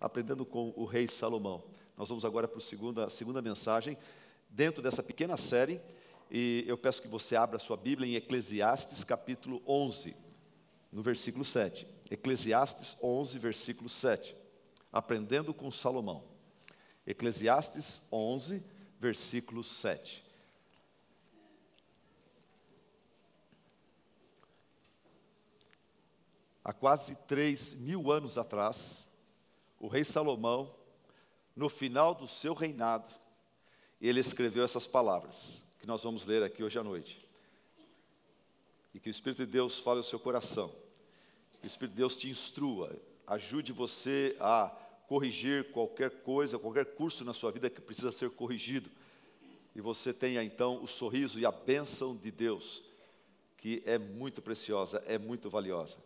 aprendendo com o rei Salomão. Nós vamos agora para a segunda mensagem, dentro dessa pequena série, e eu peço que você abra a sua Bíblia em Eclesiastes capítulo 11, no versículo 7. Eclesiastes 11, versículo 7. Aprendendo com Salomão. Eclesiastes 11, versículo 7. Há quase 3.000 anos atrás, o rei Salomão, no final do seu reinado, ele escreveu essas palavras, que nós vamos ler aqui hoje à noite. E que o Espírito de Deus fale ao seu coração. Que o Espírito de Deus te instrua, ajude você a corrigir qualquer coisa, qualquer curso na sua vida que precisa ser corrigido. E você tenha então o sorriso e a bênção de Deus, que é muito preciosa, é muito valiosa.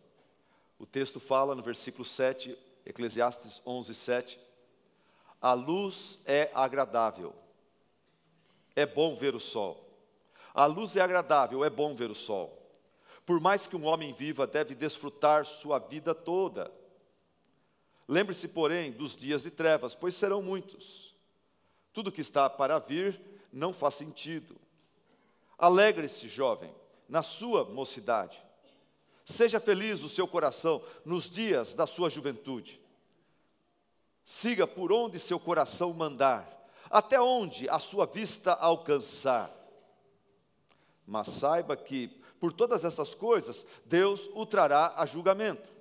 O texto fala no versículo 7, Eclesiastes 11, 7. A luz é agradável, é bom ver o sol. A luz é agradável, é bom ver o sol. Por mais que um homem viva, deve desfrutar sua vida toda. Lembre-se, porém, dos dias de trevas, pois serão muitos. Tudo que está para vir não faz sentido. Alegre-se, jovem, na sua mocidade. Seja feliz o seu coração nos dias da sua juventude. Siga por onde seu coração mandar, até onde a sua vista alcançar. Mas saiba que, por todas essas coisas, Deus o trará a julgamento.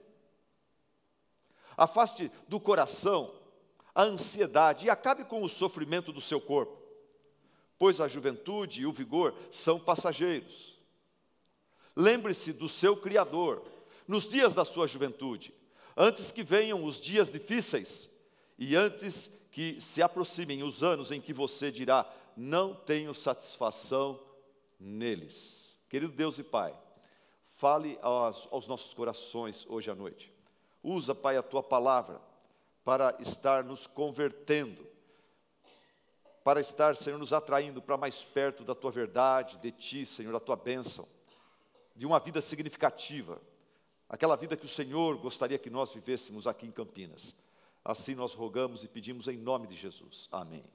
Afaste do coração a ansiedade e acabe com o sofrimento do seu corpo, pois a juventude e o vigor são passageiros. Lembre-se do seu Criador nos dias da sua juventude, antes que venham os dias difíceis e antes que se aproximem os anos em que você dirá: não tenho satisfação neles. Querido Deus e Pai, fale aos nossos corações hoje à noite. Usa, Pai, a Tua palavra para estar nos convertendo, para estar, Senhor, nos atraindo para mais perto da Tua verdade, de Ti, Senhor, da Tua bênção, de uma vida significativa, aquela vida que o Senhor gostaria que nós vivêssemos aqui em Campinas. Assim nós rogamos e pedimos em nome de Jesus. Amém.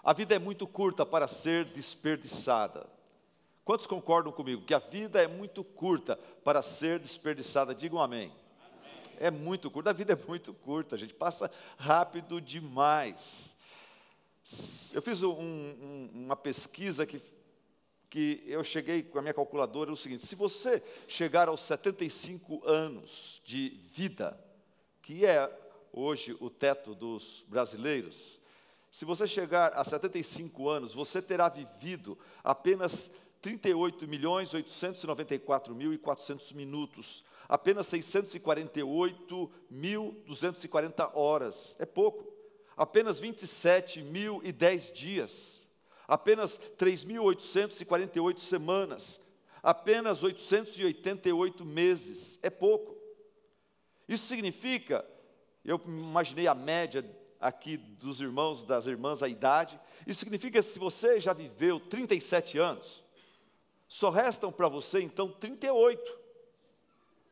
A vida é muito curta para ser desperdiçada. Quantos concordam comigo que a vida é muito curta para ser desperdiçada? Digam amém. É muito curta, a vida é muito curta, a gente passa rápido demais. Eu fiz uma pesquisa que eu cheguei com a minha calculadora, é o seguinte: se você chegar aos 75 anos de vida, que é hoje o teto dos brasileiros, se você chegar a 75 anos, você terá vivido apenas 38.894.400 minutos, apenas 648.240 horas, é pouco, apenas 27.010 dias, apenas 3.848 semanas, apenas 888 meses, é pouco. Isso significa, eu imaginei a média aqui dos irmãos, das irmãs, a idade, isso significa que se você já viveu 37 anos, só restam para você então 38.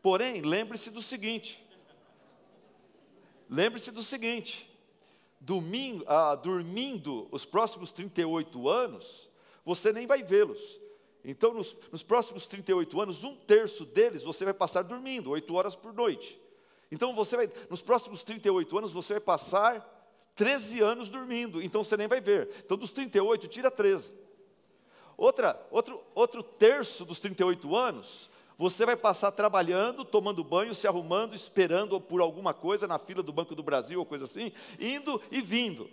Porém, lembre-se do seguinte, dormindo os próximos 38 anos, você nem vai vê-los. Então, nos próximos 38 anos, 1/3 deles você vai passar dormindo, 8 horas por noite. Então, nos próximos 38 anos, você vai passar 13 anos dormindo, então você nem vai ver. Então, dos 38, tira 13. Outro terço dos 38 anos, você vai passar trabalhando, tomando banho, se arrumando, esperando por alguma coisa na fila do Banco do Brasil ou coisa assim, indo e vindo,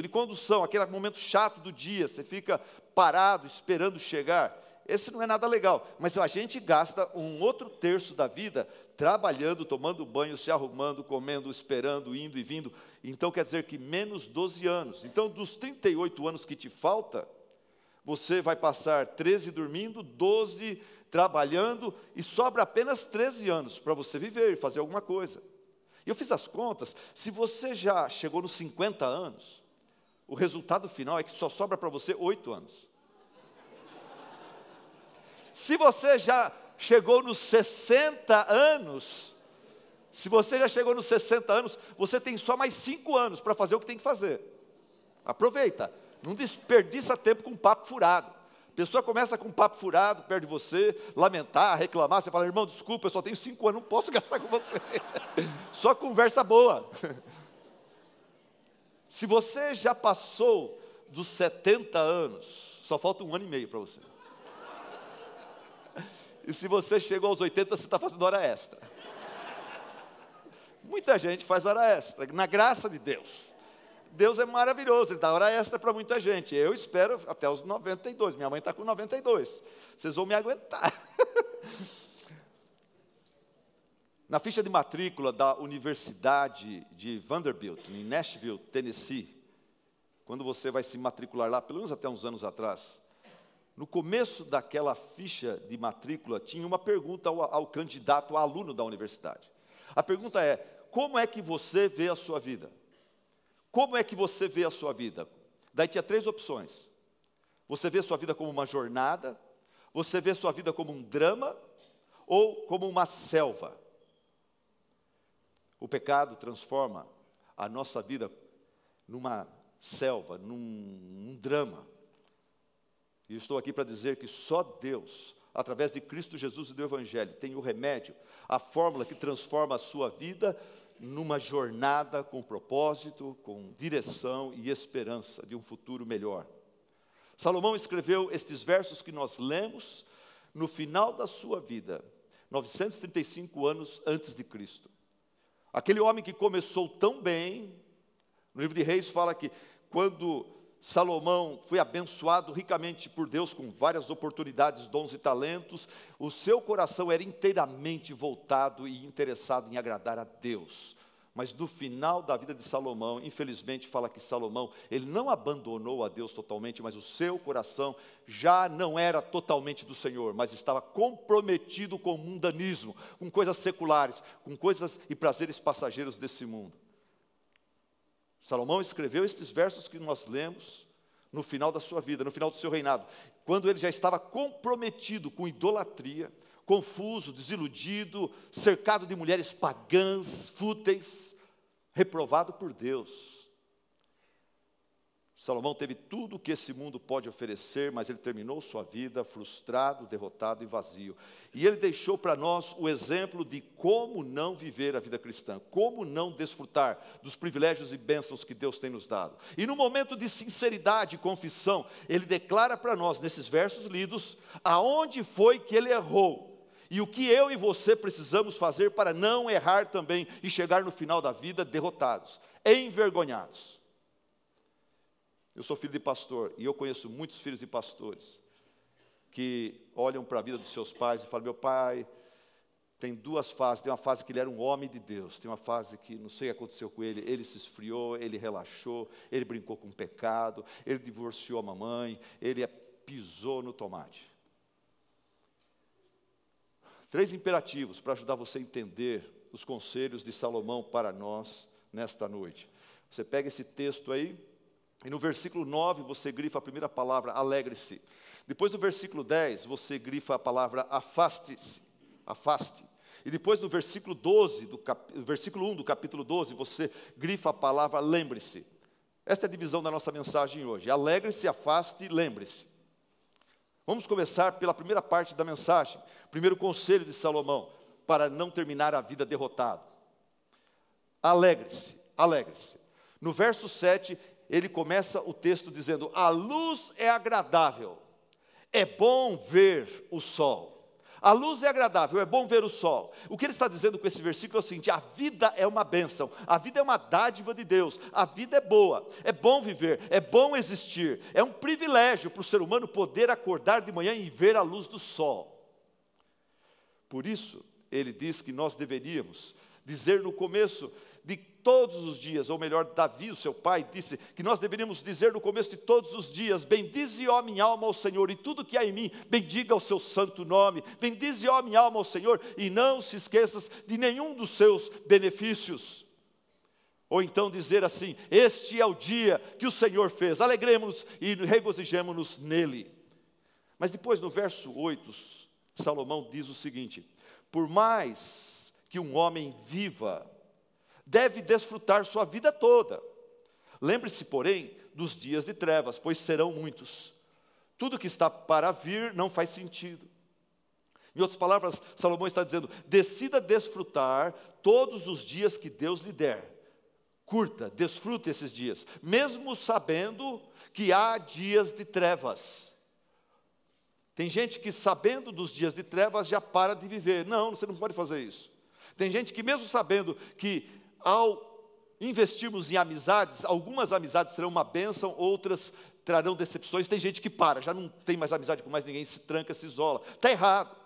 de condução, aquele momento chato do dia, você fica parado, esperando chegar. Esse não é nada legal, mas a gente gasta um outro terço da vida trabalhando, tomando banho, se arrumando, comendo, esperando, indo e vindo. Então quer dizer que menos 12 anos. Então dos 38 anos que te falta, você vai passar 13 dormindo, 12 trabalhando, e sobra apenas 13 anos para você viver e fazer alguma coisa. E eu fiz as contas, se você já chegou nos 50 anos, o resultado final é que só sobra para você 8 anos. Se você já chegou nos 60 anos, Se você já chegou nos 60 anos, você tem só mais 5 anos para fazer o que tem que fazer. Aproveita, não desperdiça tempo com papo furado. A pessoa começa com um papo furado perto de você, lamentar, reclamar, você fala, irmão, desculpa, eu só tenho 5 anos, não posso gastar com você. Só conversa boa. Se você já passou dos 70 anos, só falta 1 ano e meio para você. E se você chegou aos 80, você está fazendo hora extra. Muita gente faz hora extra, na graça de Deus. Deus é maravilhoso, Ele dá hora extra para muita gente. Eu espero até os 92, minha mãe está com 92. Vocês vão me aguentar. Na ficha de matrícula da Universidade de Vanderbilt, em Nashville, Tennessee, quando você vai se matricular lá, pelo menos até uns anos atrás, no começo daquela ficha de matrícula, tinha uma pergunta ao candidato, ao aluno da universidade. A pergunta é, como é que você vê a sua vida? Como é que você vê a sua vida? Daí tinha 3 opções. Você vê a sua vida como uma jornada, você vê a sua vida como um drama, ou como uma selva. O pecado transforma a nossa vida numa selva, num drama. E estou aqui para dizer que só Deus, através de Cristo Jesus e do Evangelho, tem o remédio, a fórmula que transforma a sua vida numa jornada com propósito, com direção e esperança de um futuro melhor. Salomão escreveu estes versos que nós lemos no final da sua vida, 935 anos antes de Cristo. Aquele homem que começou tão bem, no livro de Reis fala que quando Salomão foi abençoado ricamente por Deus com várias oportunidades, dons e talentos, o seu coração era inteiramente voltado e interessado em agradar a Deus. Mas no final da vida de Salomão, infelizmente fala que Salomão, ele não abandonou a Deus totalmente, mas o seu coração já não era totalmente do Senhor, mas estava comprometido com o mundanismo, com coisas seculares, com coisas e prazeres passageiros desse mundo. Salomão escreveu estes versos que nós lemos no final da sua vida, no final do seu reinado, quando ele já estava comprometido com idolatria, confuso, desiludido, cercado de mulheres pagãs, fúteis, reprovado por Deus. Salomão teve tudo o que esse mundo pode oferecer, mas ele terminou sua vida frustrado, derrotado e vazio. E ele deixou para nós o exemplo de como não viver a vida cristã, como não desfrutar dos privilégios e bênçãos que Deus tem nos dado. E no momento de sinceridade e confissão, ele declara para nós, nesses versos lidos, aonde foi que ele errou. E o que eu e você precisamos fazer para não errar também e chegar no final da vida derrotados, envergonhados. Eu sou filho de pastor e eu conheço muitos filhos de pastores que olham para a vida dos seus pais e falam, meu pai tem 2 fases, tem uma fase que ele era um homem de Deus, tem uma fase que não sei o que aconteceu com ele, ele se esfriou, ele relaxou, ele brincou com o pecado, ele divorciou a mamãe, ele pisou no tomate. 3 imperativos para ajudar você a entender os conselhos de Salomão para nós nesta noite. Você pega esse texto aí, e no versículo 9 você grifa a primeira palavra, alegre-se. Depois no versículo 10 você grifa a palavra afaste-se, afaste. E depois no versículo 12, versículo 1 do capítulo 12, você grifa a palavra lembre-se. Esta é a divisão da nossa mensagem hoje. Alegre-se, afaste, lembre-se. Vamos começar pela primeira parte da mensagem. Primeiro conselho de Salomão, para não terminar a vida derrotado. Alegre-se, alegre-se. No verso 7, ele começa o texto dizendo, a luz é agradável, é bom ver o sol. A luz é agradável, é bom ver o sol. O que ele está dizendo com esse versículo é o seguinte, a vida é uma bênção, a vida é uma dádiva de Deus, a vida é boa, é bom viver, é bom existir, é um privilégio para o ser humano poder acordar de manhã e ver a luz do sol. Por isso, ele diz que nós deveríamos dizer no começo de todos os dias, ou melhor, Davi, o seu pai, disse que nós deveríamos dizer no começo de todos os dias, bendize, ó minha alma, ao Senhor, e tudo que há em mim, bendiga o seu santo nome, bendize, ó minha alma, ao Senhor, e não se esqueças de nenhum dos seus benefícios. Ou então dizer assim, este é o dia que o Senhor fez, alegremos e regozijemo-nos nele. Mas depois no verso 8, Salomão diz o seguinte, por mais que um homem viva, deve desfrutar sua vida toda. Lembre-se, porém, dos dias de trevas, pois serão muitos. Tudo que está para vir não faz sentido. Em outras palavras, Salomão está dizendo: decida desfrutar todos os dias que Deus lhe der. Curta, desfrute esses dias, mesmo sabendo que há dias de trevas. Tem gente que, sabendo dos dias de trevas, já para de viver. Não, você não pode fazer isso. Tem gente que, mesmo sabendo que ao investirmos em amizades, algumas amizades serão uma bênção, outras trarão decepções. Tem gente que para, já não tem mais amizade com mais ninguém, se tranca, se isola. Está errado.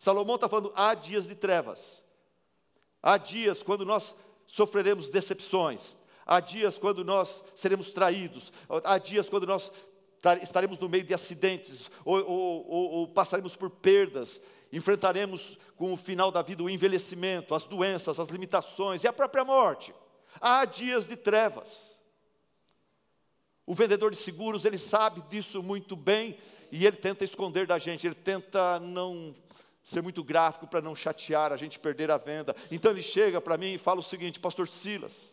Salomão está falando: há dias de trevas. Há dias quando nós sofreremos decepções. Há dias quando nós seremos traídos. Há dias quando nós estaremos no meio de acidentes, ou passaremos por perdas. Enfrentaremos com o final da vida o envelhecimento, as doenças, as limitações e a própria morte. Há dias de trevas. O vendedor de seguros, ele sabe disso muito bem, e ele tenta esconder da gente, ele tenta não ser muito gráfico para não chatear a gente, perder a venda. Então ele chega para mim e fala o seguinte: pastor Silas,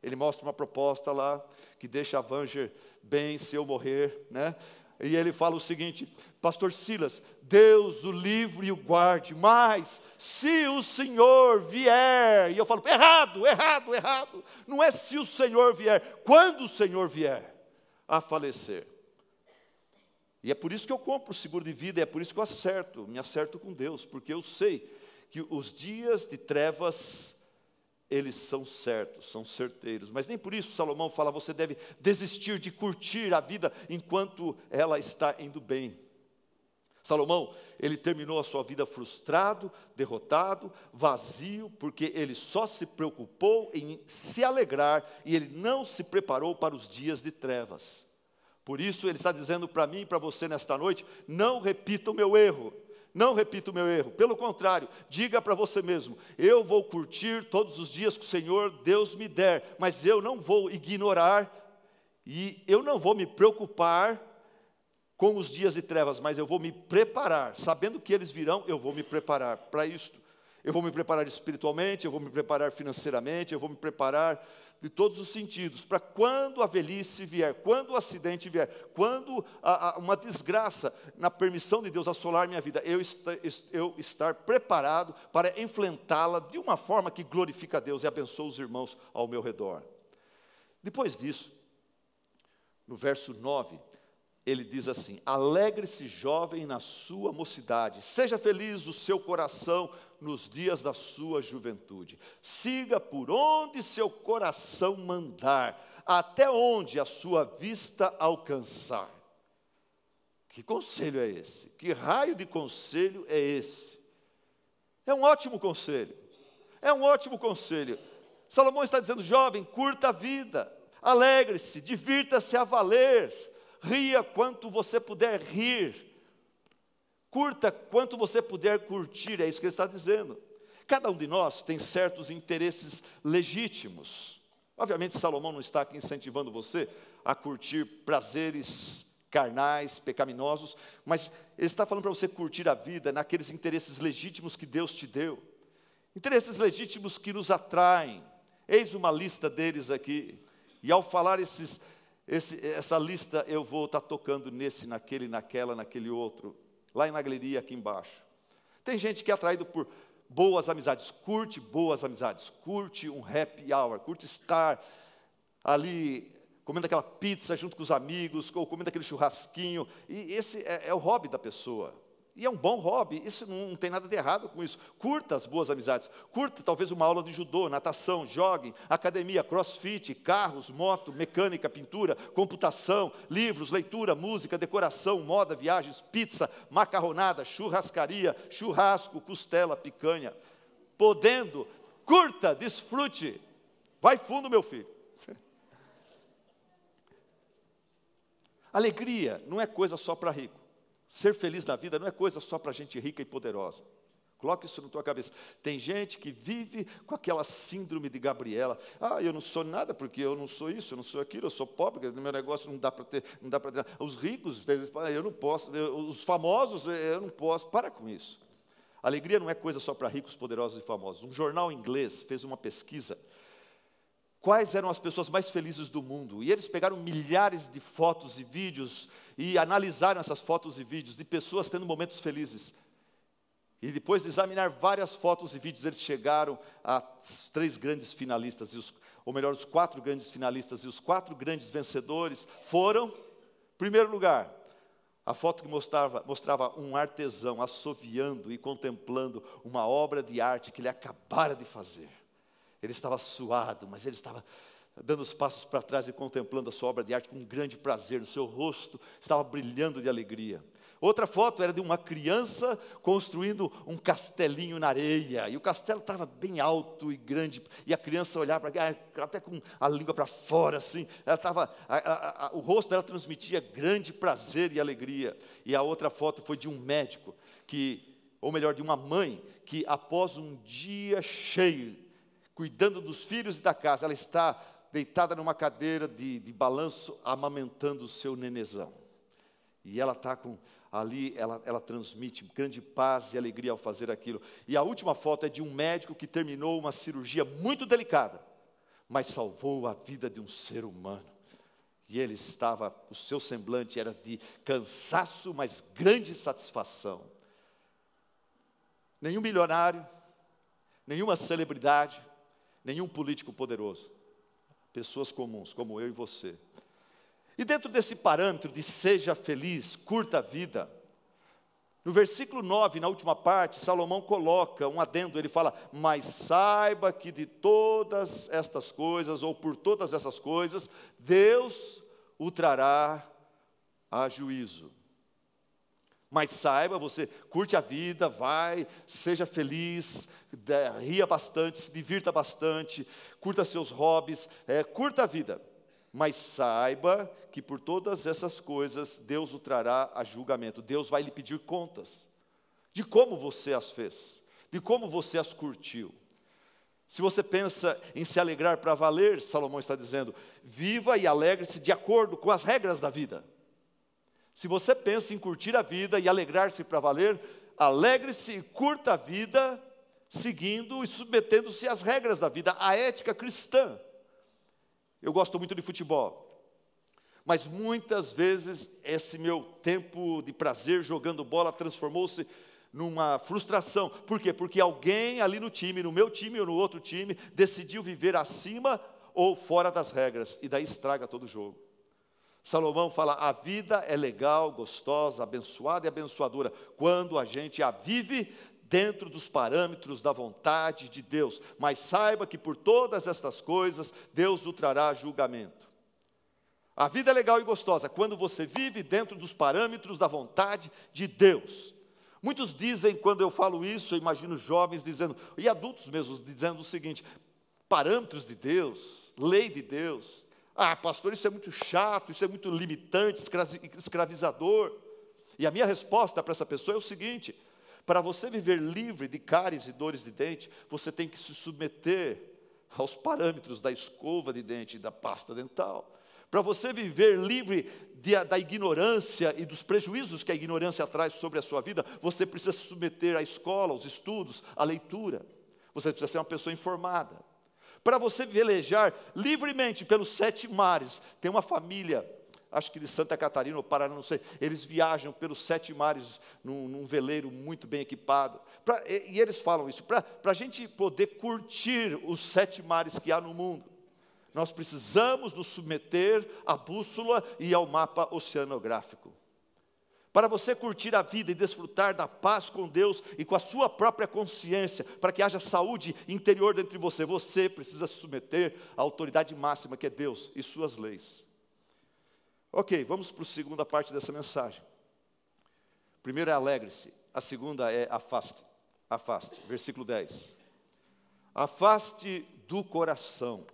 ele mostra uma proposta lá, que deixa a Vanger bem se eu morrer, né? E ele fala o seguinte: pastor Silas, Deus o livre e o guarde, mas se o Senhor vier, e eu falo: errado, errado, errado, não é se o Senhor vier, quando o Senhor vier a falecer. E é por isso que eu compro o seguro de vida, é por isso que eu me acerto com Deus, porque eu sei que os dias de trevas, eles são certos, são certeiros. Mas nem por isso Salomão fala: você deve desistir de curtir a vida enquanto ela está indo bem. Salomão, ele terminou a sua vida frustrado, derrotado, vazio, porque ele só se preocupou em se alegrar e ele não se preparou para os dias de trevas. Por isso ele está dizendo para mim e para você nesta noite: não repita o meu erro. Não repita o meu erro. Pelo contrário, diga para você mesmo: eu vou curtir todos os dias que o Senhor Deus me der, mas eu não vou ignorar e eu não vou me preocupar com os dias de trevas, mas eu vou me preparar. Sabendo que eles virão, eu vou me preparar para isto. Eu vou me preparar espiritualmente, eu vou me preparar financeiramente, eu vou me preparar de todos os sentidos, para quando a velhice vier, quando o acidente vier, quando uma desgraça, na permissão de Deus, assolar minha vida, eu estar preparado para enfrentá-la de uma forma que glorifica a Deus e abençoa os irmãos ao meu redor. Depois disso, no verso 9, ele diz assim: alegre-se, jovem, na sua mocidade, seja feliz o seu coração nos dias da sua juventude. Siga por onde seu coração mandar, até onde a sua vista alcançar. Que conselho é esse? Que raio de conselho é esse? É um ótimo conselho. É um ótimo conselho. Salomão está dizendo: jovem, curta a vida, alegre-se, divirta-se a valer, ria quanto você puder rir, curta quanto você puder curtir, é isso que ele está dizendo. Cada um de nós tem certos interesses legítimos. Obviamente Salomão não está aqui incentivando você a curtir prazeres carnais, pecaminosos, mas ele está falando para você curtir a vida naqueles interesses legítimos que Deus te deu. Interesses legítimos que nos atraem. Eis uma lista deles aqui. E ao falar essa lista, eu vou estar tocando nesse, naquele, naquela, naquele outro, lá na galeria aqui embaixo. Tem gente que é atraído por boas amizades, curte boas amizades, curte um happy hour, curte estar ali comendo aquela pizza junto com os amigos, ou comendo aquele churrasquinho, e esse é o hobby da pessoa. E é um bom hobby, isso não tem nada de errado com isso. Curta as boas amizades, curta talvez uma aula de judô, natação, jogging, academia, crossfit, carros, moto, mecânica, pintura, computação, livros, leitura, música, decoração, moda, viagens, pizza, macarronada, churrascaria, churrasco, costela, picanha. Podendo, curta, desfrute, vai fundo, meu filho. Alegria não é coisa só para rico. Ser feliz na vida não é coisa só para gente rica e poderosa. Coloque isso na tua cabeça. Tem gente que vive com aquela síndrome de Gabriela. Eu não sou nada porque eu não sou isso, eu não sou aquilo, eu sou pobre, no meu negócio não dá para ter, não dá para ter. Os ricos, eu não posso, os famosos, eu não posso. Para com isso. Alegria não é coisa só para ricos, poderosos e famosos. Um jornal inglês fez uma pesquisa. Quais eram as pessoas mais felizes do mundo? E eles pegaram milhares de fotos e vídeos e analisaram essas fotos e vídeos de pessoas tendo momentos felizes. E depois de examinar várias fotos e vídeos, eles chegaram às 3 grandes finalistas, ou melhor, os 4 grandes finalistas. E os 4 grandes vencedores foram, em primeiro lugar, a foto que mostrava um artesão assoviando e contemplando uma obra de arte que ele acabara de fazer. Ele estava suado, mas ele estava dando os passos para trás e contemplando a sua obra de arte com um grande prazer. No seu rosto estava brilhando de alegria. Outra foto era de uma criança construindo um castelinho na areia. E o castelo estava bem alto e grande. E a criança olhava para cá, até com a língua para fora, assim. Ela estava, o rosto dela transmitia grande prazer e alegria. E a outra foto foi de um médico, ou melhor, de uma mãe, que após um dia cheio, cuidando dos filhos e da casa, ela está deitada numa cadeira de balanço, amamentando o seu nenezão. E ela está ali, ela transmite grande paz e alegria ao fazer aquilo. E a última foto é de um médico que terminou uma cirurgia muito delicada, mas salvou a vida de um ser humano. E o seu semblante era de cansaço, mas grande satisfação. Nenhum milionário, nenhuma celebridade, nenhum político poderoso. Pessoas comuns, como eu e você. E dentro desse parâmetro de seja feliz, curta a vida, no versículo 9, na última parte, Salomão coloca um adendo, ele fala: mas saiba que de todas estas coisas, ou por todas essas coisas, Deus o trará a juízo. Mas saiba, você curte a vida, seja feliz, ria bastante, se divirta bastante, curta seus hobbies, curta a vida. Mas saiba que por todas essas coisas Deus o trará a julgamento. Deus vai lhe pedir contas de como você as fez, de como você as curtiu. Se você pensa em se alegrar para valer, Salomão está dizendo, viva e alegre-se de acordo com as regras da vida. Se você pensa em curtir a vida e alegrar-se para valer, alegre-se e curta a vida, seguindo e submetendo-se às regras da vida, à ética cristã. Eu gosto muito de futebol, mas muitas vezes esse meu tempo de prazer jogando bola transformou-se numa frustração. Por quê? Porque alguém ali no time, no meu time ou no outro time, decidiu viver acima ou fora das regras, e daí estraga todo o jogo. Salomão fala, a vida é legal, gostosa, abençoada e abençoadora, quando a gente a vive dentro dos parâmetros da vontade de Deus. Mas saiba que por todas estas coisas, Deus o trará a julgamento. A vida é legal e gostosa, quando você vive dentro dos parâmetros da vontade de Deus. Muitos dizem, quando eu falo isso, eu imagino jovens dizendo, e adultos mesmos, dizendo o seguinte, parâmetros de Deus, lei de Deus. Ah, pastor, isso é muito chato, isso é muito limitante, escravizador. E a minha resposta para essa pessoa é o seguinte, para você viver livre de cáries e dores de dente, você tem que se submeter aos parâmetros da escova de dente e da pasta dental. Para você viver livre da ignorância e dos prejuízos que a ignorância traz sobre a sua vida, você precisa se submeter à escola, aos estudos, à leitura. Você precisa ser uma pessoa informada. Para você velejar livremente pelos 7 mares, tem uma família, acho que de Santa Catarina ou Paraná, não sei, eles viajam pelos 7 mares num veleiro muito bem equipado. E eles falam isso, para a gente poder curtir os 7 mares que há no mundo, nós precisamos nos submeter à bússola e ao mapa oceanográfico. Para você curtir a vida e desfrutar da paz com Deus e com a sua própria consciência, para que haja saúde interior dentro de você, você precisa se submeter à autoridade máxima que é Deus e suas leis. Ok, vamos para a segunda parte dessa mensagem. Primeiro é alegre-se, a segunda é afaste. Afaste, versículo 10. Afaste do coração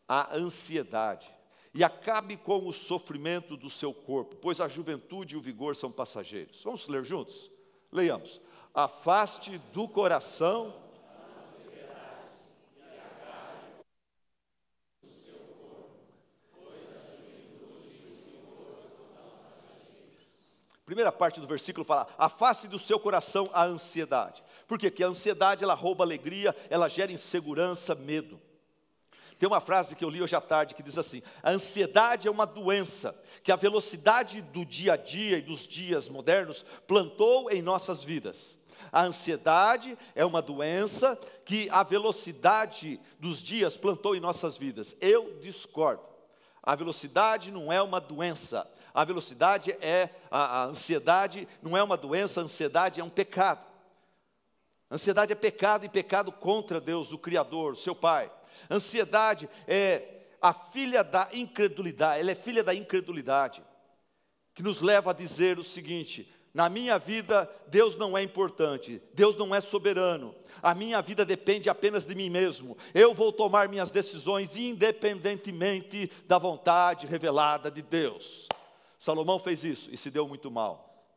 a ansiedade e acabe com o sofrimento do seu corpo, pois a juventude e o vigor são passageiros. Vamos ler juntos? Leiamos. Afaste do coração a ansiedade e acabe com o seu corpo, pois a juventude e o vigor são passageiros. Primeira parte do versículo fala: afaste do seu coração a ansiedade. Por quê? Porque a ansiedade, ela rouba alegria, ela gera insegurança, medo. Tem uma frase que eu li hoje à tarde que diz assim: a ansiedade é uma doença que a velocidade do dia a dia e dos dias modernos plantou em nossas vidas. A ansiedade é uma doença que a velocidade dos dias plantou em nossas vidas. Eu discordo. A velocidade não é uma doença. A velocidade a ansiedade não é uma doença, a ansiedade é um pecado. Ansiedade é pecado e pecado contra Deus, o Criador, seu Pai. Ansiedade é a filha da incredulidade, ela é filha da incredulidade, que nos leva a dizer o seguinte: na minha vida, Deus não é importante, Deus não é soberano, a minha vida depende apenas de mim mesmo, eu vou tomar minhas decisões independentemente da vontade revelada de Deus. Salomão fez isso e se deu muito mal,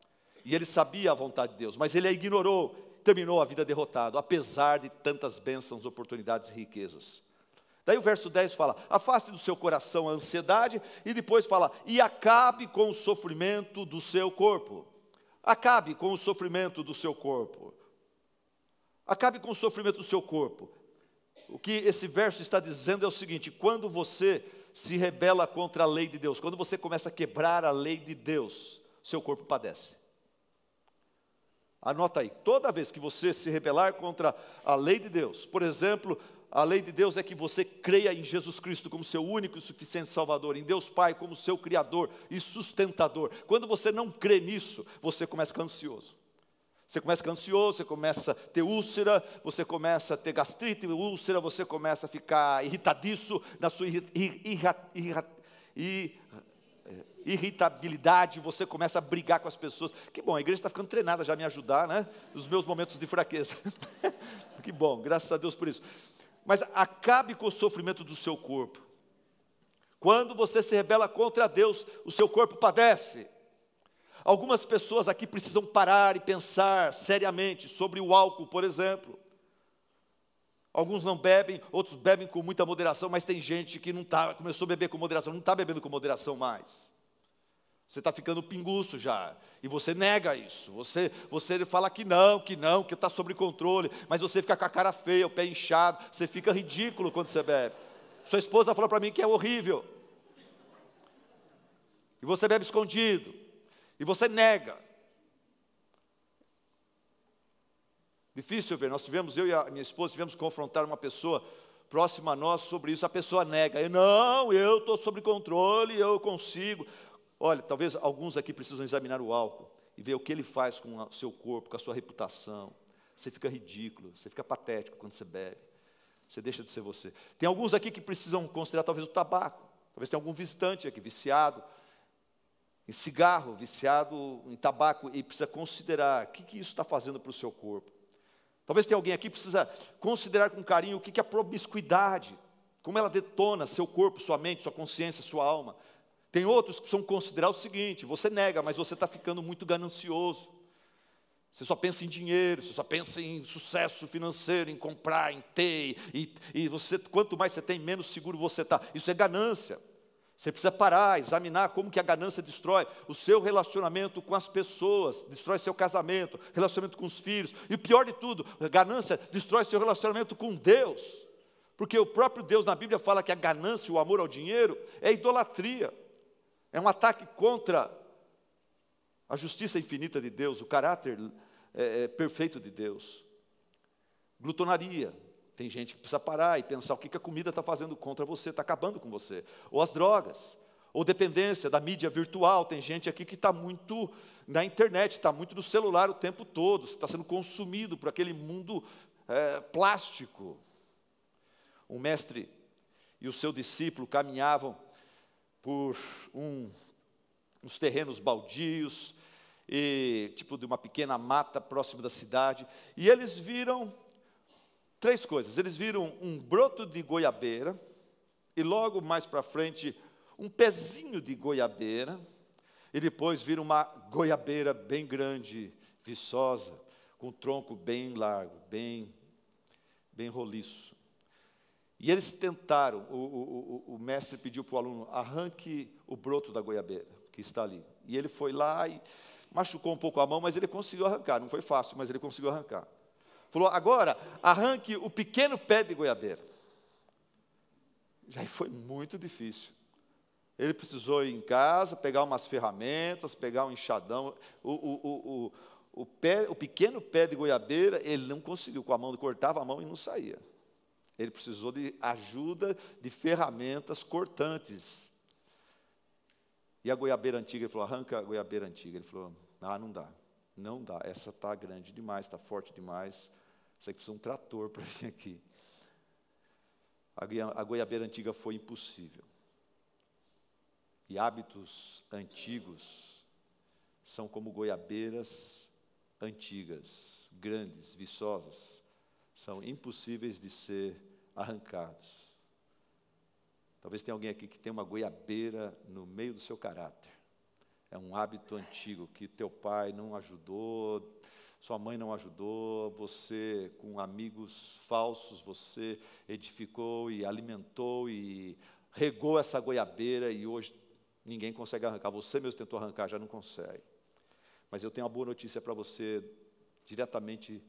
e ele sabia a vontade de Deus, mas ele a ignorou, terminou a vida derrotado, apesar de tantas bênçãos, oportunidades e riquezas. Daí o verso 10 fala: afaste do seu coração a ansiedade, e depois fala: e acabe com o sofrimento do seu corpo. Acabe com o sofrimento do seu corpo. Acabe com o sofrimento do seu corpo. O que esse verso está dizendo é o seguinte: quando você se rebela contra a lei de Deus, quando você começa a quebrar a lei de Deus, seu corpo padece. Anota aí, toda vez que você se rebelar contra a lei de Deus, por exemplo, a lei de Deus é que você creia em Jesus Cristo como seu único e suficiente Salvador, em Deus Pai como seu Criador e sustentador. Quando você não crê nisso, você começa a ficar ansioso. Você começa a ficar ansioso, você começa a ter úlcera, você começa a ter gastrite, úlcera, você começa a ficar irritadiço na sua irritabilidade, você começa a brigar com as pessoas. Que bom, a igreja está ficando treinada já a me ajudar, né? Nos meus momentos de fraqueza. Que bom, graças a Deus por isso. Mas acabe com o sofrimento do seu corpo. Quando você se rebela contra Deus, o seu corpo padece. Algumas pessoas aqui precisam parar e pensar seriamente sobre o álcool, por exemplo. Alguns não bebem, outros bebem com muita moderação, mas tem gente que começou a beber com moderação, não está bebendo com moderação mais. Você está ficando pinguço já, e você nega isso, você fala que está sob controle, mas você fica com a cara feia, o pé inchado, você fica ridículo quando você bebe. Sua esposa falou para mim que é horrível, e você bebe escondido, e você nega. Difícil ver, eu e a minha esposa tivemos que confrontar uma pessoa próxima a nós sobre isso, a pessoa nega, eu estou sob controle, eu consigo. Olha, talvez alguns aqui precisam examinar o álcool e ver o que ele faz com o seu corpo, com a sua reputação. Você fica ridículo, você fica patético quando você bebe. Você deixa de ser você. Tem alguns aqui que precisam considerar talvez o tabaco. Talvez tenha algum visitante aqui viciado em cigarro, viciado em tabaco, e precisa considerar o que isso está fazendo para o seu corpo. Talvez tenha alguém aqui que precisa considerar com carinho o que a promiscuidade, como ela detona seu corpo, sua mente, sua consciência, sua alma. Tem outros que precisam considerar o seguinte: você nega, mas você está ficando muito ganancioso. Você só pensa em dinheiro, você só pensa em sucesso financeiro, em comprar, em ter, e você, quanto mais você tem, menos seguro você está. Isso é ganância. Você precisa parar, examinar como que a ganância destrói o seu relacionamento com as pessoas, destrói seu casamento, relacionamento com os filhos, e o pior de tudo, a ganância destrói seu relacionamento com Deus, porque o próprio Deus na Bíblia fala que a ganância e o amor ao dinheiro é idolatria, é um ataque contra a justiça infinita de Deus, o caráter perfeito de Deus. Glutonaria. Tem gente que precisa parar e pensar o que a comida está fazendo contra você, está acabando com você. Ou as drogas, ou dependência da mídia virtual. Tem gente aqui que está muito na internet, está muito no celular o tempo todo, está sendo consumido por aquele mundo plástico. Um mestre e o seu discípulo caminhavam por uns terrenos baldios, tipo de uma pequena mata próximo da cidade, e eles viram 3 coisas. Eles viram um broto de goiabeira, e logo mais para frente, um pezinho de goiabeira, e depois viram uma goiabeira bem grande, viçosa, com um tronco bem largo, bem roliço. E eles tentaram, o mestre pediu para o aluno: arranque o broto da goiabeira, que está ali. E ele foi lá, machucou um pouco a mão, mas ele conseguiu arrancar. Não foi fácil, mas ele conseguiu arrancar. Falou, agora, arranque o pequeno pé de goiabeira. Já foi muito difícil. Ele precisou ir em casa, pegar umas ferramentas, pegar um enxadão. O pequeno pé de goiabeira, ele não conseguiu, com a mão, cortava a mão e não saía. Ele precisou de ajuda de ferramentas cortantes. E a goiabeira antiga, ele falou, arranca a goiabeira antiga. Ele falou, não dá, não dá, essa está grande demais, está forte demais, isso aqui precisa de um trator para vir aqui. A goiabeira antiga foi impossível. E hábitos antigos são como goiabeiras antigas, grandes, viçosas, são impossíveis de ser arrancados. Talvez tenha alguém aqui que tem uma goiabeira no meio do seu caráter. É um hábito antigo que teu pai não ajudou, sua mãe não ajudou, você com amigos falsos, você edificou e alimentou e regou essa goiabeira e hoje ninguém consegue arrancar. Você mesmo tentou arrancar, já não consegue. Mas eu tenho uma boa notícia para você, diretamente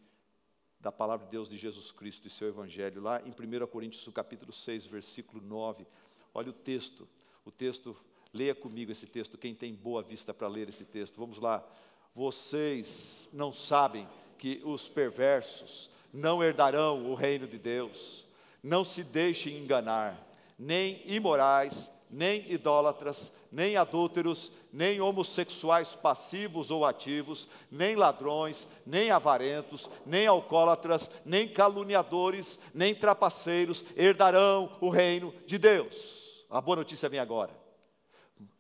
da palavra de Deus de Jesus Cristo e seu Evangelho, lá em 1 Coríntios, capítulo 6, versículo 9. Olha o texto, leia comigo esse texto, quem tem boa vista para ler esse texto. Vamos lá. Vocês não sabem que os perversos não herdarão o reino de Deus. Não se deixem enganar, nem imorais, nem idólatras, nem adúlteros, nem homossexuais passivos ou ativos, nem ladrões, nem avarentos, nem alcoólatras, nem caluniadores, nem trapaceiros herdarão o reino de Deus. A boa notícia vem agora.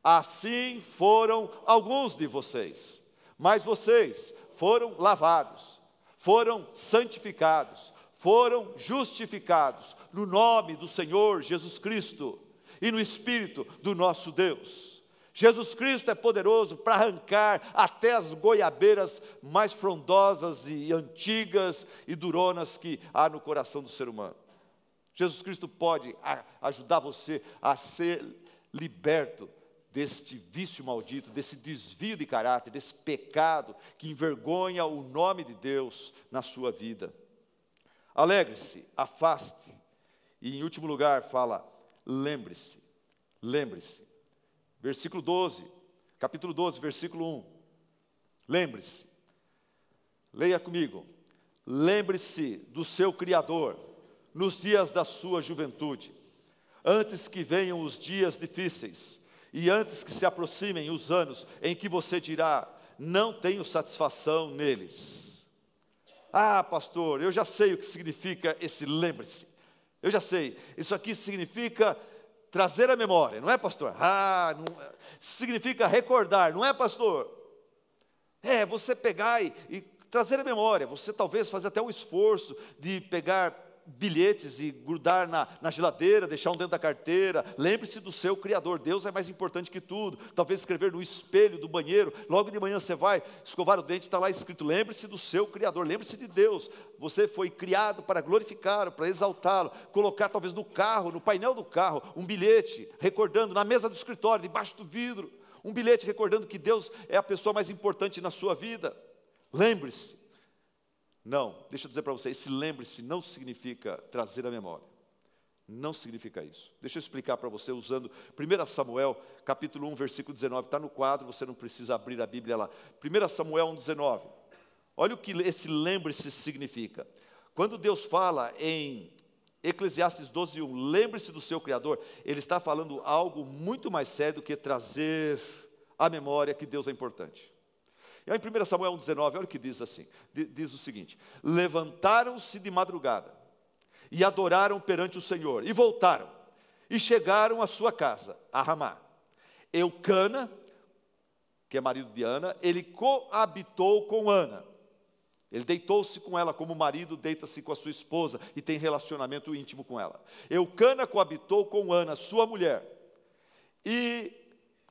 Assim foram alguns de vocês, mas vocês foram lavados, foram santificados, foram justificados no nome do Senhor Jesus Cristo e no Espírito do nosso Deus. Jesus Cristo é poderoso para arrancar até as goiabeiras mais frondosas e antigas e duronas que há no coração do ser humano. Jesus Cristo pode ajudar você a ser liberto deste vício maldito, desse desvio de caráter, desse pecado que envergonha o nome de Deus na sua vida. Alegre-se, afaste. E em último lugar fala, lembre-se, lembre-se. Versículo 12, capítulo 12, versículo 1. Lembre-se, leia comigo. Lembre-se do seu Criador nos dias da sua juventude, antes que venham os dias difíceis e antes que se aproximem os anos em que você dirá, não tenho satisfação neles. Ah, pastor, eu já sei o que significa esse lembre-se. Eu já sei, isso aqui significa trazer a memória, não é, pastor? Não, significa recordar, não é, pastor? É, você pegar e trazer a memória, você talvez fazer até um esforço de pegar bilhetes e grudar na geladeira, deixar um dentro da carteira. Lembre-se do seu Criador, Deus é mais importante que tudo. Talvez escrever no espelho do banheiro, logo de manhã você vai escovar o dente, está lá escrito, lembre-se do seu Criador, lembre-se de Deus. Você foi criado para glorificá-lo, para exaltá-lo. Colocar talvez no carro, no painel do carro, um bilhete, recordando, na mesa do escritório, debaixo do vidro, um bilhete recordando que Deus é a pessoa mais importante na sua vida. Lembre-se. Não, deixa eu dizer para você, esse lembre-se não significa trazer a memória. Não significa isso. Deixa eu explicar para você usando 1 Samuel, capítulo 1, versículo 19. Está no quadro, você não precisa abrir a Bíblia lá. 1 Samuel 1, 19. Olha o que esse lembre-se significa. Quando Deus fala em Eclesiastes 12, 1, lembre-se do seu Criador, Ele está falando algo muito mais sério do que trazer à memória que Deus é importante. E aí, em 1 Samuel 1,19, olha o que diz assim, diz o seguinte, levantaram-se de madrugada, e adoraram perante o Senhor, e voltaram, e chegaram à sua casa, a Ramá. Eucana, que é marido de Ana, ele coabitou com Ana, ele deitou-se com ela, como o marido deita-se com a sua esposa, e tem relacionamento íntimo com ela. Eucana coabitou com Ana, sua mulher, e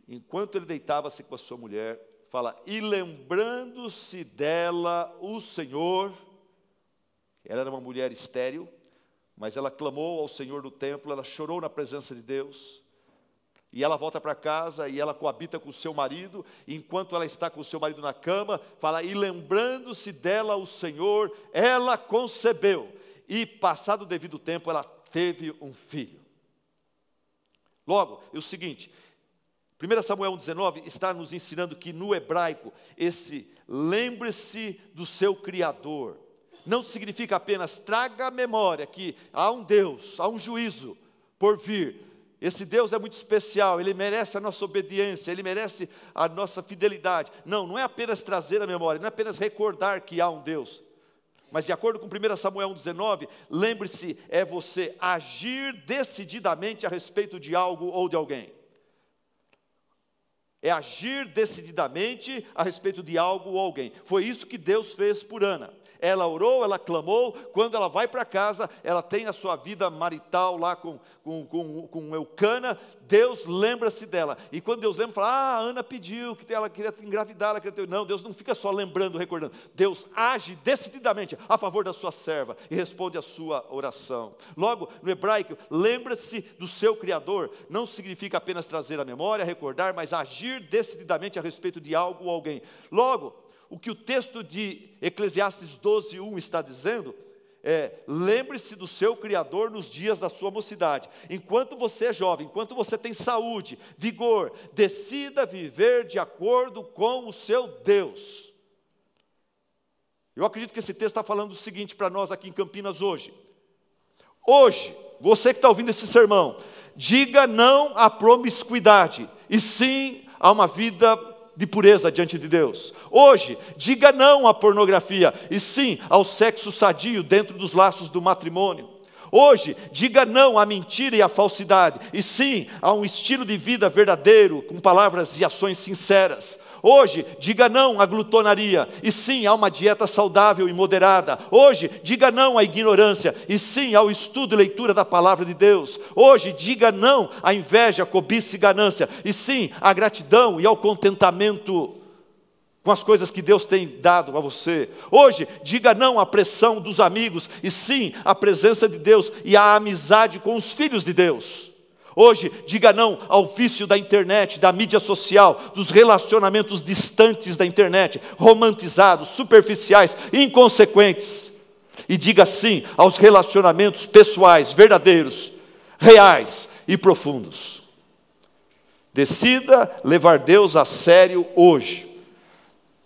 enquanto ele deitava-se com a sua mulher, fala, e lembrando-se dela o Senhor, ela era uma mulher estéril, mas ela clamou ao Senhor no templo, ela chorou na presença de Deus, E ela volta para casa e ela coabita com o seu marido, e enquanto ela está com o seu marido na cama, fala, e lembrando-se dela o Senhor, ela concebeu, e passado o devido tempo, ela teve um filho. Logo, é o seguinte, 1 Samuel 1,19 está nos ensinando que no hebraico, esse lembre-se do seu Criador, não significa apenas traga à memória que há um Deus, há um juízo por vir. Esse Deus é muito especial, Ele merece a nossa obediência, Ele merece a nossa fidelidade. Não, não é apenas trazer a memória, não é apenas recordar que há um Deus. Mas de acordo com 1 Samuel 1,19, lembre-se, é você agir decididamente a respeito de algo ou de alguém. É agir decididamente a respeito de algo ou alguém. Foi isso que Deus fez por Ana. Ela orou, ela clamou, quando ela vai para casa, ela tem a sua vida marital lá com Eucana, Deus lembra-se dela. E quando Deus lembra, fala, a Ana pediu, que ela queria engravidar, ela queria ter... Não, Deus não fica só lembrando, recordando. Deus age decididamente a favor da sua serva e responde a sua oração. Logo, no hebraico, lembra-se do seu Criador, não significa apenas trazer a memória, recordar, mas agir decididamente a respeito de algo ou alguém. Logo, o que o texto de Eclesiastes 12:1 está dizendo é, lembre-se do seu Criador nos dias da sua mocidade. Enquanto você é jovem, enquanto você tem saúde, vigor, decida viver de acordo com o seu Deus. Eu acredito que esse texto está falando o seguinte para nós aqui em Campinas hoje. Hoje, você que está ouvindo esse sermão, diga não à promiscuidade, e sim a uma vida de pureza diante de Deus. Hoje, diga não à pornografia, e sim ao sexo sadio dentro dos laços do matrimônio. Hoje, diga não à mentira e à falsidade, e sim a um estilo de vida verdadeiro, com palavras e ações sinceras. Hoje, diga não à glutonaria, e sim a uma dieta saudável e moderada. Hoje, diga não à ignorância, e sim ao estudo e leitura da palavra de Deus. Hoje, diga não à inveja, cobiça e ganância, e sim à gratidão e ao contentamento com as coisas que Deus tem dado a você. Hoje, diga não à pressão dos amigos, e sim à presença de Deus e à amizade com os filhos de Deus. Hoje, diga não ao vício da internet, da mídia social, dos relacionamentos distantes da internet, romantizados, superficiais, inconsequentes. E diga sim aos relacionamentos pessoais, verdadeiros, reais e profundos. Decida levar Deus a sério hoje.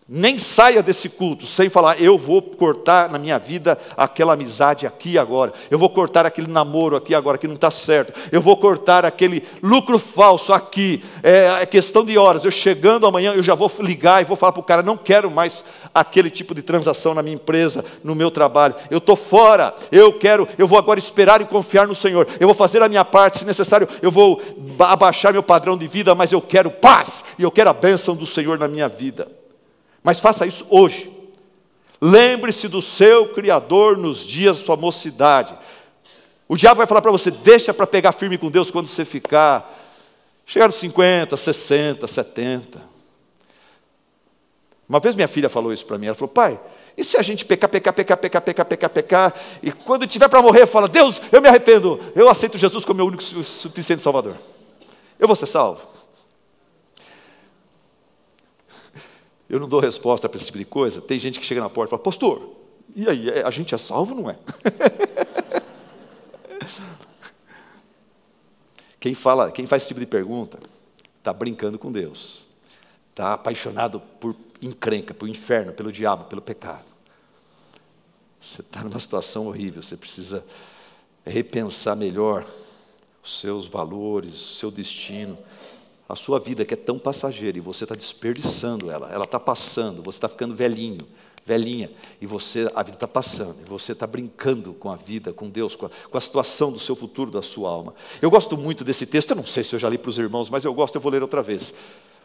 Nem saia desse culto sem falar, eu vou cortar na minha vida aquela amizade aqui e agora. Eu vou cortar aquele namoro aqui e agora, que não está certo. Eu vou cortar aquele lucro falso aqui. É questão de horas. Eu chegando amanhã, eu já vou ligar e vou falar para o cara, não quero mais aquele tipo de transação na minha empresa, no meu trabalho. Eu estou fora. Eu vou agora esperar e confiar no Senhor. Eu vou fazer a minha parte, se necessário, eu vou abaixar meu padrão de vida, mas eu quero paz e eu quero a bênção do Senhor na minha vida. Mas faça isso hoje. Lembre-se do seu Criador nos dias da sua mocidade. O diabo vai falar para você, deixa para pegar firme com Deus quando você chegar nos 50, 60, 70. Uma vez minha filha falou isso para mim, ela falou, pai, e se a gente pecar, e quando tiver para morrer, fala, Deus, eu me arrependo, eu aceito Jesus como meu único e suficiente Salvador. Eu vou ser salvo? Eu não dou resposta para esse tipo de coisa. Tem gente que chega na porta e fala, pastor, e aí, a gente é salvo ou não é? Quem faz esse tipo de pergunta, está brincando com Deus. Está apaixonado por encrenca, por inferno, pelo diabo, pelo pecado. Você está numa situação horrível, você precisa repensar melhor os seus valores, o seu destino. A sua vida que é tão passageira e você está desperdiçando ela está passando, você está ficando velhinho, velhinha, e a vida está passando, e você está brincando com a vida, com Deus, com a situação do seu futuro, da sua alma. Eu gosto muito desse texto, eu não sei se eu já li para os irmãos, mas eu gosto, eu vou ler outra vez.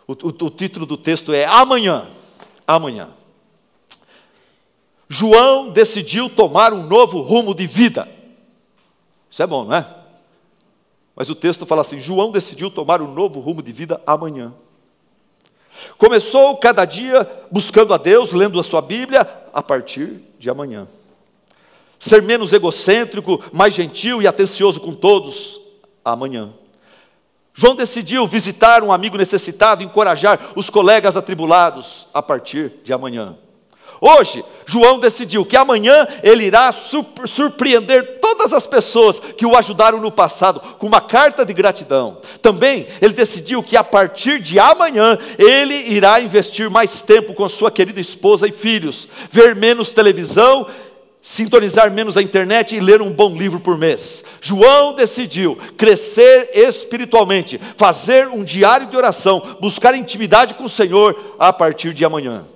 O título do texto é Amanhã. Amanhã. João decidiu tomar um novo rumo de vida. Isso é bom, não é? Mas o texto fala assim, João decidiu tomar um novo rumo de vida amanhã. Começou cada dia buscando a Deus, lendo a sua Bíblia, a partir de amanhã. Ser menos egocêntrico, mais gentil e atencioso com todos, amanhã. João decidiu visitar um amigo necessitado, encorajar os colegas atribulados a partir de amanhã. Hoje, João decidiu que amanhã ele irá surpreender todas as pessoas que o ajudaram no passado com uma carta de gratidão. Também ele decidiu que a partir de amanhã ele irá investir mais tempo com sua querida esposa e filhos, ver menos televisão, sintonizar menos a internet e ler um bom livro por mês. João decidiu crescer espiritualmente, fazer um diário de oração, buscar intimidade com o Senhor a partir de amanhã.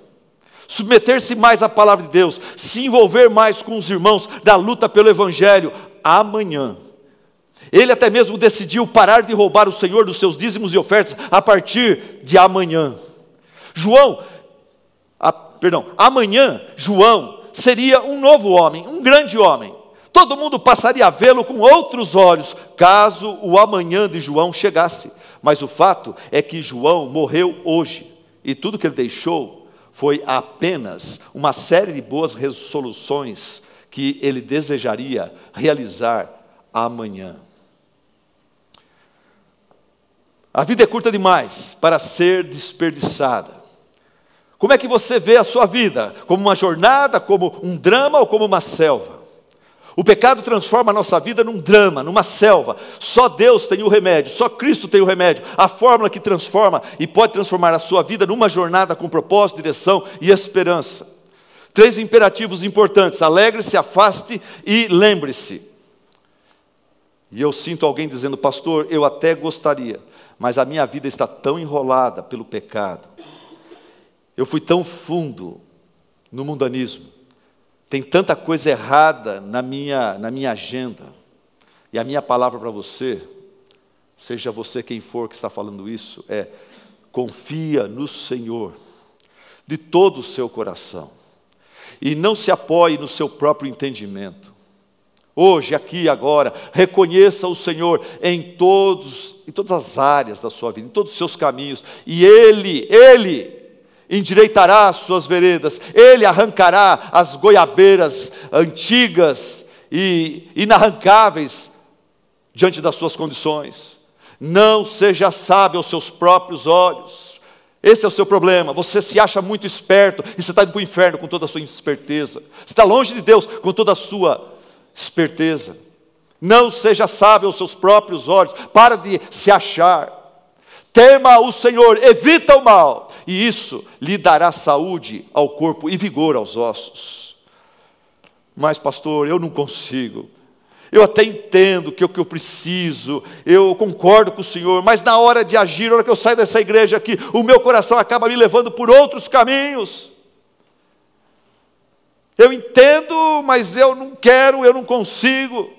Submeter-se mais à palavra de Deus, se envolver mais com os irmãos da luta pelo Evangelho, amanhã. Ele até mesmo decidiu parar de roubar o Senhor dos seus dízimos e ofertas a partir de amanhã. Amanhã, João seria um novo homem, um grande homem. Todo mundo passaria a vê-lo com outros olhos, caso o amanhã de João chegasse. Mas o fato é que João morreu hoje, e tudo que ele deixou foi apenas uma série de boas resoluções que ele desejaria realizar amanhã. A vida é curta demais para ser desperdiçada. Como é que você vê a sua vida? Como uma jornada, como um drama ou como uma selva? O pecado transforma a nossa vida num drama, numa selva. Só Deus tem o remédio, só Cristo tem o remédio. A fórmula que transforma e pode transformar a sua vida numa jornada com propósito, direção e esperança. 3 imperativos importantes: alegre-se, afaste e lembre-se. E eu sinto alguém dizendo: pastor, eu até gostaria, mas a minha vida está tão enrolada pelo pecado. Eu fui tão fundo no mundanismo. Tem tanta coisa errada na minha agenda. E a minha palavra para você, seja você quem for que está falando isso, é: confia no Senhor de todo o seu coração. E não se apoie no seu próprio entendimento. Hoje, aqui, agora, reconheça o Senhor em todas as áreas da sua vida, em todos os seus caminhos. E Ele endireitará as suas veredas, Ele arrancará as goiabeiras antigas e inarrancáveis diante das suas condições. Não seja sábio aos seus próprios olhos. Esse é o seu problema. Você se acha muito esperto e você está indo para o inferno com toda a sua esperteza. Você está longe de Deus com toda a sua esperteza. Não seja sábio aos seus próprios olhos. Para de se achar. Tema o Senhor, evita o mal, e isso lhe dará saúde ao corpo e vigor aos ossos. Mas pastor, eu não consigo. Eu até entendo que é o que eu preciso, eu concordo com o Senhor, mas na hora de agir, na hora que eu saio dessa igreja aqui, o meu coração acaba me levando por outros caminhos. Eu entendo, mas eu não quero, eu não consigo.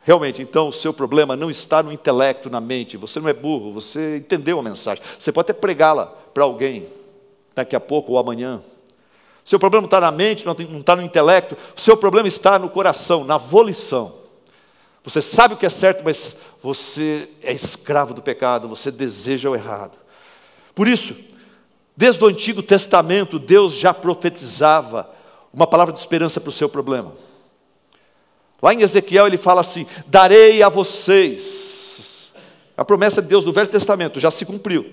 Realmente, então, o seu problema não está no intelecto, na mente. Você não é burro, você entendeu a mensagem. Você pode até pregá-la para alguém, daqui a pouco ou amanhã. O seu problema não está na mente, não está no intelecto. O seu problema está no coração, na volição. Você sabe o que é certo, mas você é escravo do pecado, você deseja o errado. Por isso, desde o Antigo Testamento, Deus já profetizava uma palavra de esperança para o seu problema. Lá em Ezequiel ele fala assim: darei a vocês. A promessa de Deus do Velho Testamento já se cumpriu.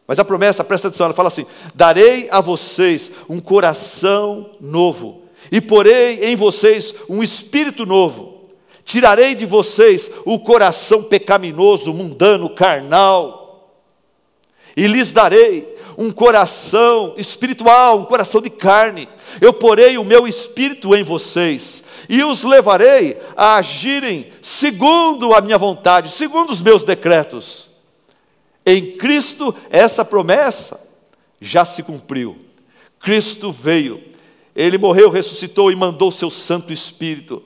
Mas a promessa, presta atenção, ela fala assim: darei a vocês um coração novo, e porei em vocês um espírito novo. Tirarei de vocês o coração pecaminoso, mundano, carnal, e lhes darei um coração espiritual, um coração de carne. Eu porei o meu espírito em vocês, e os levarei a agirem segundo a minha vontade, segundo os meus decretos. Em Cristo, essa promessa já se cumpriu. Cristo veio, Ele morreu, ressuscitou e mandou o seu Santo Espírito,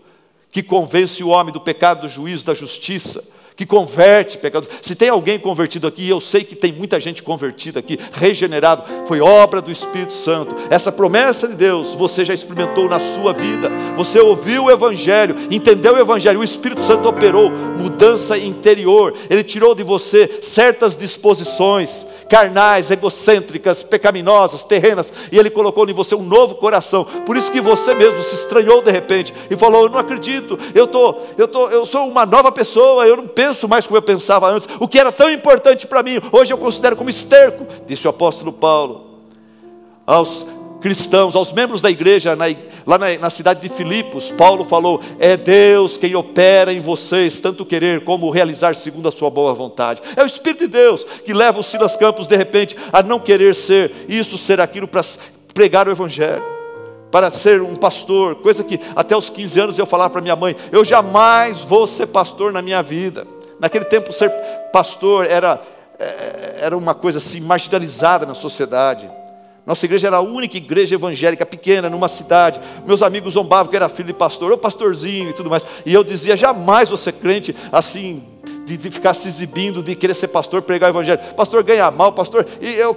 que convence o homem do pecado, do juízo, da justiça, que converte pecadores. Se tem alguém convertido aqui, eu sei que tem muita gente convertida aqui, regenerado, foi obra do Espírito Santo. Essa promessa de Deus, você já experimentou na sua vida. Você ouviu o Evangelho, entendeu o Evangelho, o Espírito Santo operou mudança interior. Ele tirou de você certas disposições carnais, egocêntricas, pecaminosas, terrenas, e Ele colocou em você um novo coração. Por isso que você mesmo se estranhou de repente e falou: eu não acredito, eu sou uma nova pessoa, eu não penso mais como eu pensava antes. O que era tão importante para mim, hoje eu considero como esterco, disse o apóstolo Paulo aos cristãos, aos membros da igreja, lá na cidade de Filipos. Paulo falou: é Deus quem opera em vocês, tanto querer como realizar segundo a sua boa vontade. É o Espírito de Deus que leva o Silas Campos de repente a não querer ser isso, ser aquilo, para pregar o Evangelho, para ser um pastor, coisa que até os 15 anos eu falava para minha mãe: eu jamais vou ser pastor na minha vida. Naquele tempo ser pastor era uma coisa assim marginalizada na sociedade. Nossa igreja era a única igreja evangélica pequena numa cidade. Meus amigos zombavam que era filho de pastor, ou pastorzinho e tudo mais. E eu dizia: jamais vou ser crente assim, de ficar se exibindo, de querer ser pastor, pregar o evangelho. Pastor ganha mal, pastor, e eu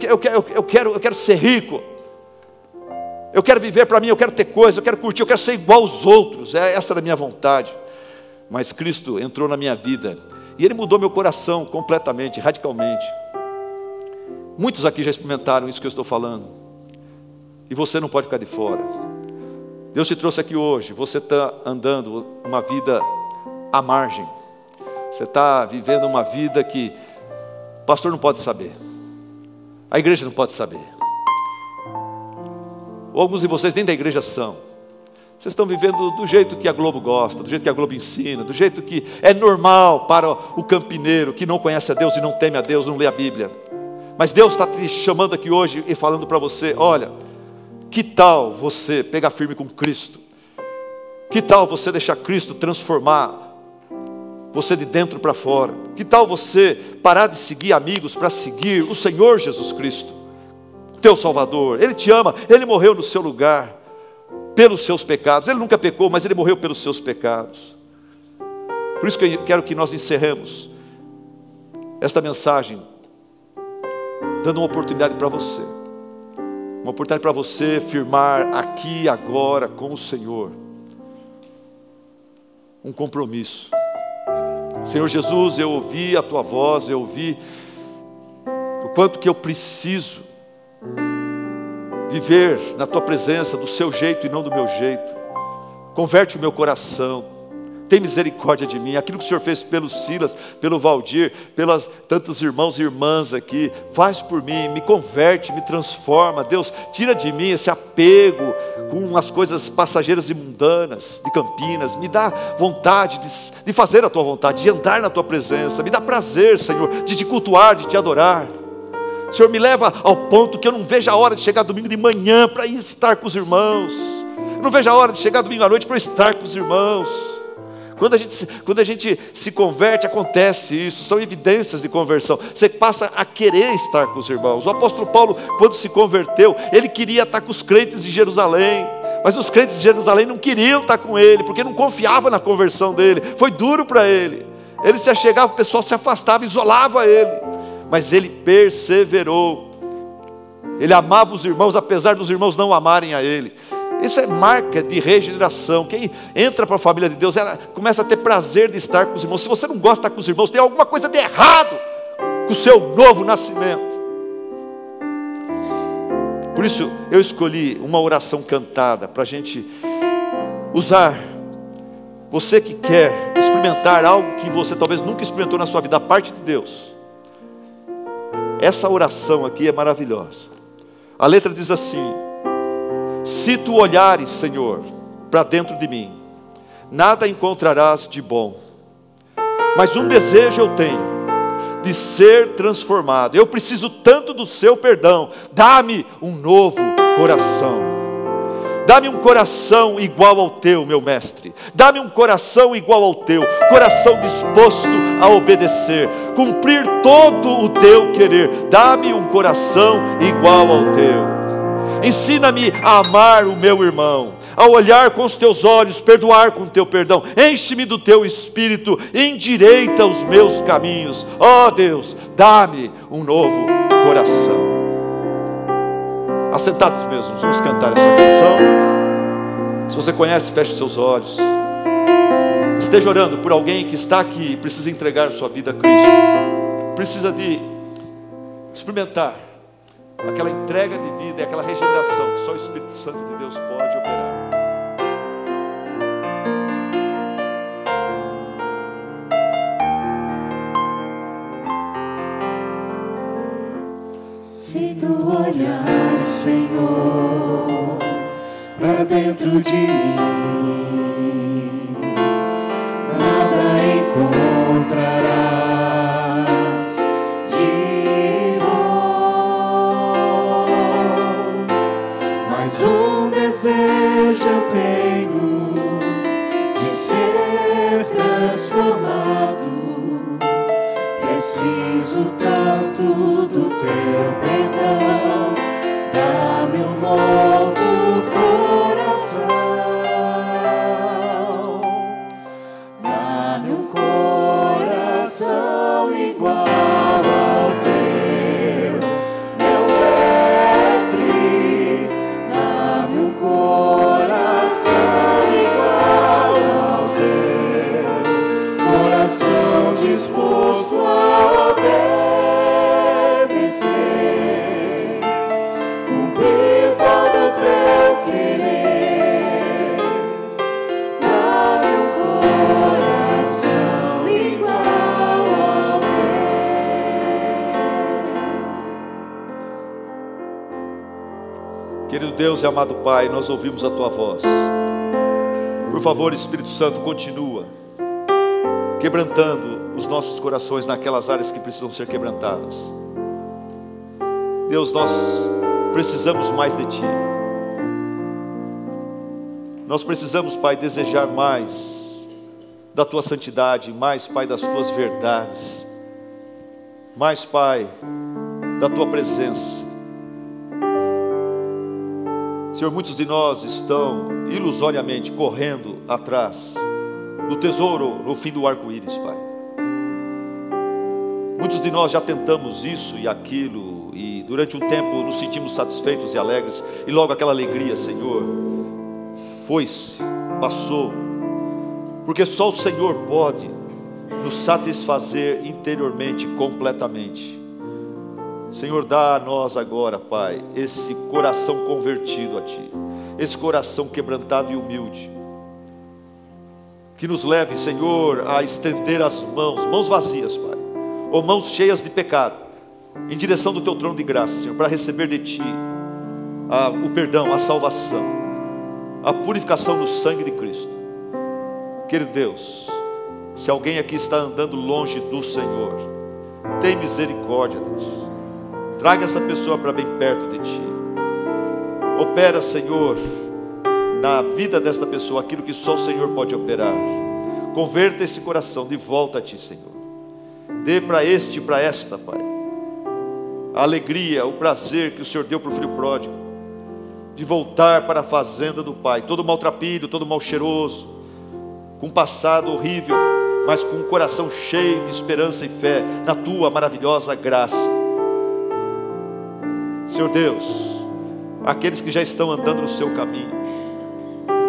quero ser rico. Eu quero viver para mim, eu quero ter coisa, eu quero curtir, eu quero ser igual aos outros. Essa era a minha vontade. Mas Cristo entrou na minha vida e Ele mudou meu coração completamente, radicalmente. Muitos aqui já experimentaram isso que eu estou falando. E você não pode ficar de fora. Deus te trouxe aqui hoje. Você está andando uma vida à margem. Você está vivendo uma vida que o pastor não pode saber, a igreja não pode saber. Ou alguns de vocês nem da igreja são. Vocês estão vivendo do jeito que a Globo gosta, do jeito que a Globo ensina, do jeito que é normal para o campineiro que não conhece a Deus e não teme a Deus, não lê a Bíblia. Mas Deus está te chamando aqui hoje e falando para você: olha, que tal você pegar firme com Cristo? Que tal você deixar Cristo transformar você de dentro para fora? Que tal você parar de seguir amigos para seguir o Senhor Jesus Cristo, teu Salvador? Ele te ama, Ele morreu no seu lugar pelos seus pecados. Ele nunca pecou, mas Ele morreu pelos seus pecados. Por isso que eu quero que nós encerremos esta mensagem dando uma oportunidade para você. Uma oportunidade para você firmar aqui agora com o Senhor um compromisso. Senhor Jesus, eu ouvi a Tua voz, eu ouvi o quanto que eu preciso viver na Tua presença, do Seu jeito e não do meu jeito. Converte o meu coração, tem misericórdia de mim. Aquilo que o Senhor fez pelo Silas, pelo Valdir, pelas tantos irmãos e irmãs aqui, faz por mim, me converte, me transforma. Deus, tira de mim esse apego com as coisas passageiras e mundanas de Campinas. Me dá vontade de fazer a Tua vontade, de andar na Tua presença. Me dá prazer, Senhor, de Te cultuar, de Te adorar. Senhor, me leva ao ponto que eu não veja a hora de chegar domingo de manhã para ir estar com os irmãos. Eu não vejo a hora de chegar domingo à noite para estar com os irmãos. Quando a gente se converte, acontece isso, são evidências de conversão. Você passa a querer estar com os irmãos. O apóstolo Paulo, quando se converteu, ele queria estar com os crentes de Jerusalém, mas os crentes de Jerusalém não queriam estar com ele, porque não confiavam na conversão dele. Foi duro para ele. Ele se achegava, o pessoal se afastava, isolava ele, mas ele perseverou. Ele amava os irmãos, apesar dos irmãos não amarem a ele. Isso é marca de regeneração. Quem entra para a família de Deus, ela começa a ter prazer de estar com os irmãos. Se você não gosta de estar com os irmãos, tem alguma coisa de errado com o seu novo nascimento. Por isso eu escolhi uma oração cantada para a gente usar. Você que quer experimentar algo que você talvez nunca experimentou na sua vida, a parte de Deus, essa oração aqui é maravilhosa. A letra diz assim: se tu olhares, Senhor, para dentro de mim, nada encontrarás de bom, mas um desejo eu tenho, de ser transformado. Eu preciso tanto do seu perdão. Dá-me um novo coração. Dá-me um coração igual ao teu, meu mestre. Dá-me um coração igual ao teu, coração disposto a obedecer, cumprir todo o teu querer. Dá-me um coração igual ao teu. Ensina-me a amar o meu irmão, a olhar com os teus olhos, perdoar com o teu perdão. Enche-me do teu espírito, endireita os meus caminhos. Ó Deus, dá-me um novo coração. Assentados mesmos, vamos cantar essa canção. Se você conhece, feche os seus olhos. Esteja orando por alguém que está aqui e precisa entregar sua vida a Cristo. Precisa de experimentar aquela entrega de vida e aquela regeneração que só o Espírito Santo de Deus pode operar. Se tu olhares, Senhor, pra dentro de mim, nada encontrarás de bom, mas um desejo eu tenho de ser transformado. Preciso tanto do teu perdão, dá-me um novo coração, dá-me um coração igual ao teu, meu mestre, dá-me um coração igual ao teu, coração disposto a obedecer, cumprir todo o teu querer, dá-me um coração igual ao teu. Querido Deus e amado Pai, nós ouvimos a Tua voz. Por favor, Espírito Santo, continua quebrantando os nossos corações naquelas áreas que precisam ser quebrantadas. Deus, nós precisamos mais de Ti. Nós precisamos, Pai, desejar mais da Tua santidade, mais, Pai, das Tuas verdades, mais, Pai, da Tua presença. Senhor, muitos de nós estão ilusoriamente correndo atrás do tesouro no fim do arco-íris, Pai. Muitos de nós já tentamos isso e aquilo, e durante um tempo nos sentimos satisfeitos e alegres, e logo aquela alegria, Senhor, foi-se, passou, porque só o Senhor pode nos satisfazer interiormente, completamente. Senhor, dá a nós agora, Pai, esse coração convertido a Ti, esse coração quebrantado e humilde, que nos leve, Senhor, a estender as mãos vazias, Pai, ou mãos cheias de pecado, em direção do Teu trono de graça, Senhor, para receber de Ti o perdão, a salvação, a purificação no sangue de Cristo. Querido Deus, se alguém aqui está andando longe do Senhor, tem misericórdia, Deus, traga essa pessoa para bem perto de Ti. Opera, Senhor, na vida desta pessoa aquilo que só o Senhor pode operar. Converta esse coração de volta a Ti, Senhor. Dê para este e para esta, Pai, a alegria, o prazer que o Senhor deu para o filho pródigo, de voltar para a fazenda do Pai, todo maltrapilho, todo mal cheiroso, com um passado horrível, mas com um coração cheio de esperança e fé na Tua maravilhosa graça. Senhor Deus, aqueles que já estão andando no Seu caminho,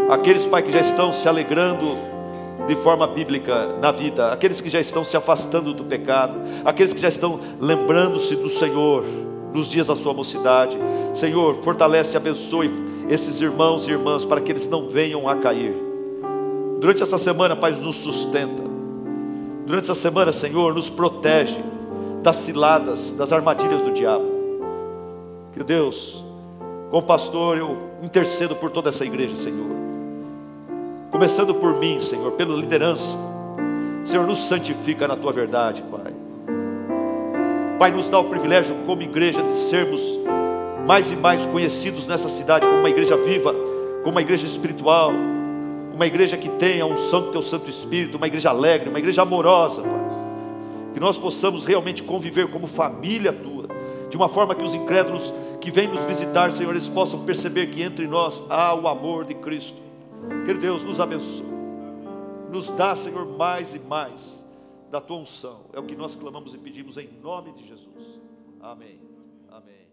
aqueles, Pai, que já estão se alegrando de forma bíblica na vida, aqueles que já estão se afastando do pecado, aqueles que já estão lembrando-se do Senhor nos dias da sua mocidade, Senhor, fortalece e abençoe esses irmãos e irmãs para que eles não venham a cair. Durante essa semana, Pai, nos sustenta. Durante essa semana, Senhor, nos protege das ciladas, das armadilhas do diabo. Que Deus, como pastor, eu intercedo por toda essa igreja, Senhor, começando por mim, Senhor, pela liderança. Senhor, nos santifica na Tua verdade, Pai. Pai, nos dá o privilégio como igreja de sermos mais e mais conhecidos nessa cidade como uma igreja viva, como uma igreja espiritual, uma igreja que tenha a unção do Teu Santo Espírito, uma igreja alegre, uma igreja amorosa, Pai. Que nós possamos realmente conviver como família Tua, de uma forma que os incrédulos que vêm nos visitar, Senhor, eles possam perceber que entre nós há o amor de Cristo. Que Deus nos abençoe, nos dá, Senhor, mais e mais da Tua unção. É o que nós clamamos e pedimos em nome de Jesus. Amém. Amém.